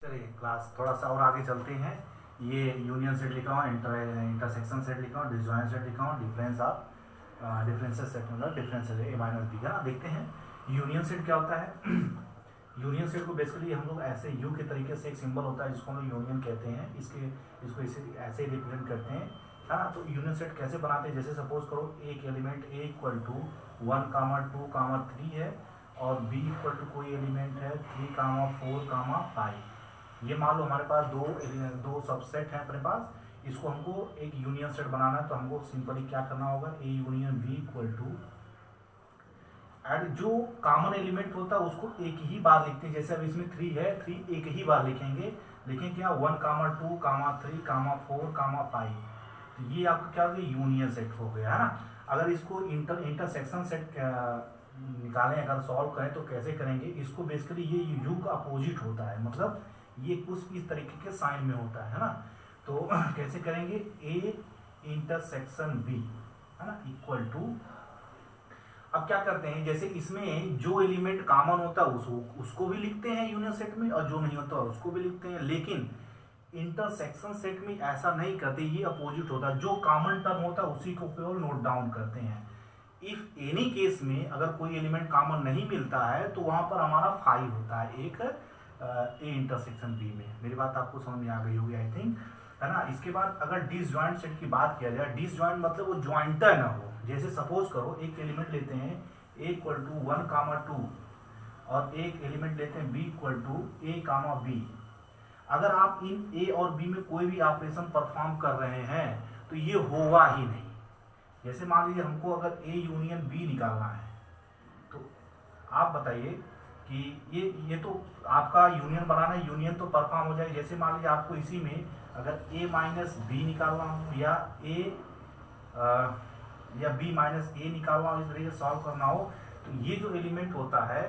चलिए क्लास थोड़ा सा और आगे चलते हैं। ये यूनियन सेट लिखा हुआ, इंटरसेक्शन सेट लिखा हुआ, डिसजॉइंट सेट लिखा हुआ, डिफरेंस ऑफ डिफरेंसेस सेट मतलब डिफरेंसेस ए माइनस बी का। देखते हैं यूनियन सेट क्या होता है। यूनियन सेट को बेसिकली हम लोग ऐसे यू के तरीके से एक सिंबल होता है जिसको हम लोग यूनियन कहते हैं, इसको इसे ऐसे रिप्रेजेंट करते हैं, है ना। तो यूनियन सेट कैसे बनाते हैं, जैसे सपोज करो एक एलिमेंट ए इक्वल टू 1, 2, 3 और बी इक्वल टू कोई एलिमेंट है 3, 4, 5। ये मान लो हमारे पास दो सबसेट है अपने पास। इसको हमको एक यूनियन सेट बनाना है, तो हमको सिंपली क्या करना होगा, A union B equal to and जो कॉमन एलिमेंट होता है उसको एक ही बार लिखते हैं। जैसे अब इसमें 3 है, 3 एक ही बार लिखेंगे, लेकिन क्या 1, 2, 3, 4, 5। तो ये आपका क्या हो गया, यूनियन सेट हो गया, है ना। अगर इसको इंटरसेक्शन सेट निकालें, अगर सॉल्व करें तो कैसे करेंगे इसको, बेसिकली ये यू का अपोजिट होता है, मतलब ये कुछ इस तरीके के साइन में होता है ना। तो कैसे करेंगे, ए इंटरसेक्शन बी, है ना, इक्वल टू। अब क्या करते हैं, जैसे इसमें जो एलिमेंट कॉमन होता है उसको भी लिखते हैं यूनियन सेट में, और जो नहीं होता उसको भी लिखते हैं, लेकिन इंटरसेक्शन सेट में ऐसा नहीं करते, ये अपोजिट होता है। जो कॉमन टर्म होता है उसी को केवल नोट डाउन करते हैं। इफ एनी केस में अगर कोई एलिमेंट कॉमन नहीं मिलता है तो वहां पर हमारा 5 होता है, एक ए इंटरसेक्शन बी में। मेरी बात आपको समझ में आ गई होगी आई थिंक, है ना। इसके बाद अगर डिसजॉइंट सेट की बात किया जाए, डिसजॉइंट मतलब वो ज्वाइंटर ना हो। जैसे सपोज करो एक एलिमेंट लेते हैं ए इक्वल टू 1, 2 और एक एलिमेंट लेते हैं B equal to A, B. अगर आप इन ए और बी में कोई भी ऑपरेशन परफॉर्म कर रहे हैं तो ये होगा ही नहीं। जैसे मान लीजिए हमको अगर ए यूनियन बी निकालना है, तो आप बताइए कि ये तो आपका यूनियन बनाना है, यूनियन तो परफॉर्म हो जाए। जैसे मान लीजिए आपको इसी में अगर ए माइनस बी निकालना हो या बी माइनस ए निकालना हो, इस तरीके से सॉल्व करना हो, तो ये जो एलिमेंट होता है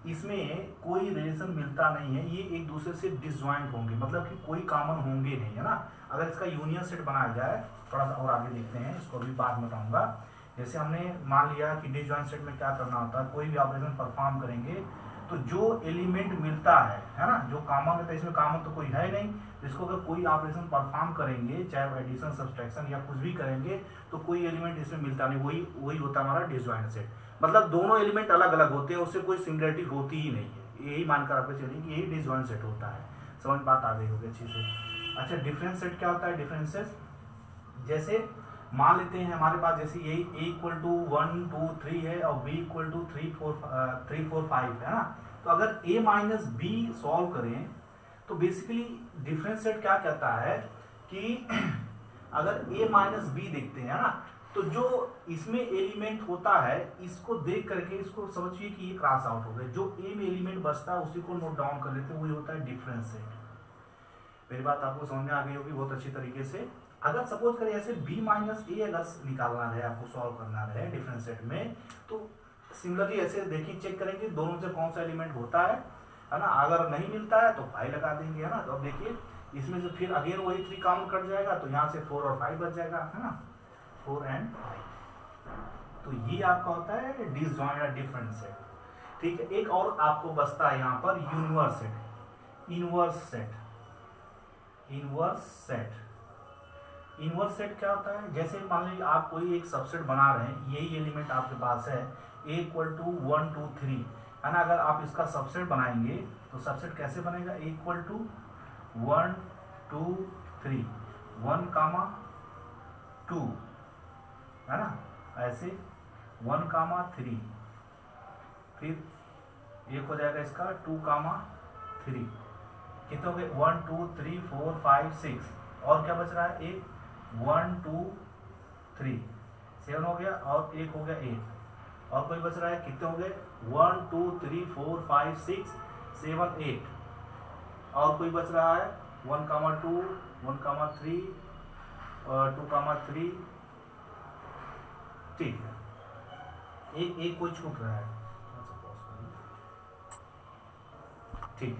इसमें कोई रिलेशन मिलता नहीं है, ये एक दूसरे से डिसजॉइंट होंगे, मतलब कि कोई कॉमन होंगे नहीं, है ना। अगर इसका यूनियन सेट बनाया जाए, थोड़ा सा और आगे देखते हैं, इसको भी बाद में बताऊंगा। जैसे हमने मान लिया कि डिसजॉइंट सेट में क्या करना होता है, कोई भी ऑपरेशन परफॉर्म करेंगे तो जो एलिमेंट मिलता है ना, जो कॉमन होता है, इसमें कॉमन तो कोई है नहीं, जिसको अगर कोई ऑपरेशन परफॉर्म करेंगे, चाहे एडिशन सब्सट्रैक्शन या कुछ भी करेंगे, तो कोई एलिमेंट इसमें मिलता नहीं, वही होता है हमारा डिसजॉइंट सेट। मतलब दोनों एलिमेंट अलग अलग होते हैं, उससे कोई सिमिलरिटी होती ही नहीं है। यही मानकर आपको चलिए कि यही डिसजॉइंट सेट होता है। समझ बात आ गई होगी अच्छी से। अच्छा, डिफरेंस सेट क्या होता है, डिफरेंसेस जैसे मान लेते हैं हमारे पास, जैसे यही ए इक्वल टू 1, 2, 3 है और बी इक्वल टू 3, 4, 5 है ना। तो अगर ए माइनस बी सॉल्व करें तो बेसिकली डिफरेंस सेट क्या कहता है कि अगर ए माइनस बी देखते हैं ना, तो जो इसमें एलिमेंट होता है इसको देख करके इसको समझिए कि ये क्रॉस आउट हो गए। जो ए में एलिमेंट बचता है उसी को नोट डाउन कर लेते हैं, वही होता है डिफरेंस सेट। मेरी बात आपको समझ में आ गई होगी बहुत अच्छी तरीके से। अगर सपोज करें ऐसे बी माइनस ए अगर निकालना है, आपको सॉल्व करना है डिफरेंस सेट में, तो सिमिलरली ऐसे देखिए, चेक करेंगे दोनों से कौन सा एलिमेंट होता है ना। अगर नहीं मिलता है तो 5 लगा देंगे, है ना। तो अब देखिए इसमें से फिर अगेन वही 3 काउंट कट जाएगा, तो यहाँ से 4 और 5 बच जाएगा, है ना, 4 and 5। तो ये आपका होता है डिसजॉइंट या डिफरेंट सेट। ठीक है, एक और आपको बचता है यहाँ पर universe set, inverse set. Inverse set क्या होता है, जैसे मान लीजिए आप कोई एक सबसेट बना रहे हैं, यही एलिमेंट आपके पास है ए इक्वल टू 1, 2, 3, है ना। अगर आप इसका सबसेट बनाएंगे तो सबसेट कैसे बनेगा, ए इक्वल टू 1, 2, 3, 1, 2, है ना, ऐसे 1, 3, फिर एक हो जाएगा इसका 2, 3, कितने हो गए 1, 2, 3, 4, 5, 6, और क्या बच रहा है, एक 1, 2, 3, 7 हो गया, और एक हो गया 8, और कोई बच रहा है, कितने हो गए 1, 2, 3, 4, 5, 6, 7, 8, और कोई बच रहा है 1, 2, 1, 3, 2, 3। ठीक है, एक कोई छूट रहा है, ठीक,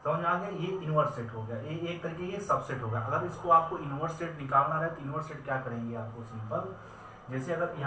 समझ में आ गया। ये इनवर्स सेट हो गया, ये एक तरीके ये सबसेट हो गया। अगर इसको आपको इनवर्स सेट निकालना है तो इनवर्स सेट क्या करेंगे, आपको सिंपल, जैसे अगर यहाँ